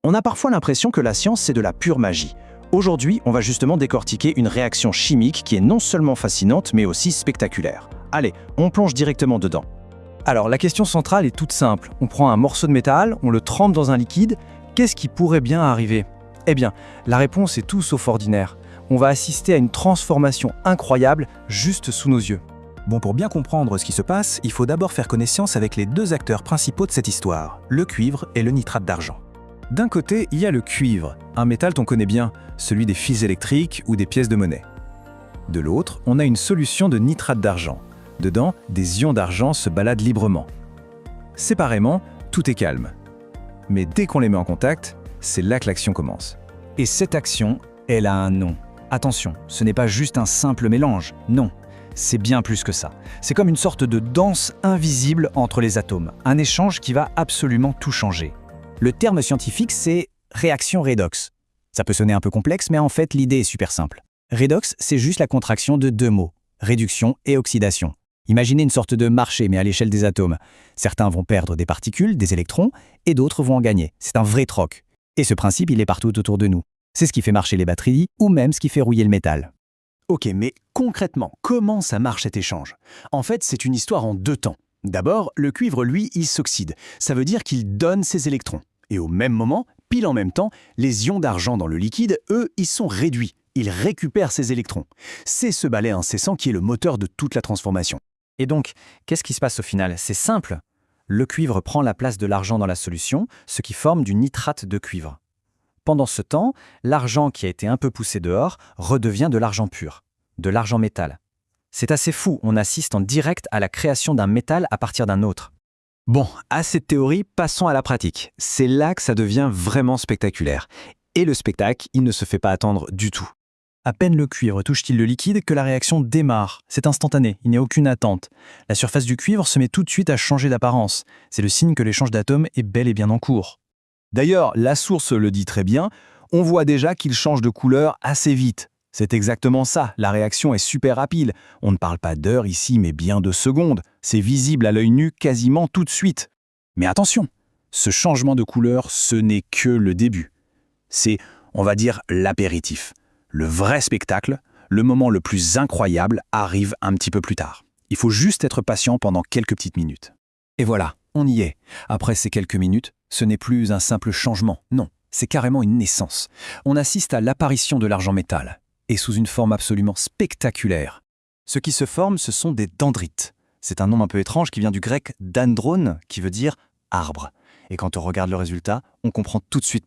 On a parfois l'impression que la science, c'est de la pure magie. Aujourd'hui, on va justement décortiquer une réaction chimique qui est non seulement fascinante, mais aussi spectaculaire. Allez, on plonge directement dedans. Alors, la question centrale est toute simple. On prend un morceau de métal, on le trempe dans un liquide. Qu'est-ce qui pourrait bien arriver? Eh bien, la réponse est tout sauf ordinaire. On va assister à une transformation incroyable juste sous nos yeux. Bon, pour bien comprendre ce qui se passe, il faut d'abord faire connaissance avec les deux acteurs principaux de cette histoire, le cuivre et le nitrate d'argent. D'un côté, il y a le cuivre, un métal qu'on connaît bien, celui des fils électriques ou des pièces de monnaie. De l'autre, on a une solution de nitrate d'argent. Dedans, des ions d'argent se baladent librement. Séparément, tout est calme. Mais dès qu'on les met en contact, c'est là que l'action commence. Et cette action, elle a un nom. Attention, ce n'est pas juste un simple mélange, non. C'est bien plus que ça. C'est comme une sorte de danse invisible entre les atomes, un échange qui va absolument tout changer. Le terme scientifique, c'est réaction redox. Ça peut sonner un peu complexe, mais en fait, l'idée est super simple. Redox, c'est juste la contraction de deux mots, réduction et oxydation. Imaginez une sorte de marché, mais à l'échelle des atomes. Certains vont perdre des particules, des électrons, et d'autres vont en gagner. C'est un vrai troc. Et ce principe, il est partout autour de nous. C'est ce qui fait marcher les batteries, ou même ce qui fait rouiller le métal. Ok, mais concrètement, comment ça marche cet échange? En fait, c'est une histoire en deux temps. D'abord, le cuivre, lui, il s'oxyde. Ça veut dire qu'il donne ses électrons. Et au même moment, pile en même temps, les ions d'argent dans le liquide, eux, ils sont réduits. Ils récupèrent ces électrons. C'est ce balai incessant qui est le moteur de toute la transformation. Et donc, qu'est-ce qui se passe au final? C'est simple. Le cuivre prend la place de l'argent dans la solution, ce qui forme du nitrate de cuivre. Pendant ce temps, l'argent qui a été un peu poussé dehors redevient de l'argent pur, de l'argent métal. C'est assez fou, on assiste en direct à la création d'un métal à partir d'un autre. Bon, assez de théorie, passons à la pratique. C'est là que ça devient vraiment spectaculaire. Et le spectacle, il ne se fait pas attendre du tout. À peine le cuivre touche-t-il le liquide que la réaction démarre. C'est instantané, il n'y a aucune attente. La surface du cuivre se met tout de suite à changer d'apparence. C'est le signe que l'échange d'atomes est bel et bien en cours. D'ailleurs, la source le dit très bien, on voit déjà qu'il change de couleur assez vite. C'est exactement ça, la réaction est super rapide. On ne parle pas d'heures ici, mais bien de secondes. C'est visible à l'œil nu quasiment tout de suite. Mais attention, ce changement de couleur, ce n'est que le début. C'est, on va dire, l'apéritif. Le vrai spectacle, le moment le plus incroyable, arrive un petit peu plus tard. Il faut juste être patient pendant quelques petites minutes. Et voilà, on y est. Après ces quelques minutes, ce n'est plus un simple changement, non, c'est carrément une naissance. On assiste à l'apparition de l'argent métal, et sous une forme absolument spectaculaire. Ce qui se forme, ce sont des dendrites. C'est un nom un peu étrange qui vient du grec dendron, qui veut dire arbre. Et quand on regarde le résultat, on comprend tout de suite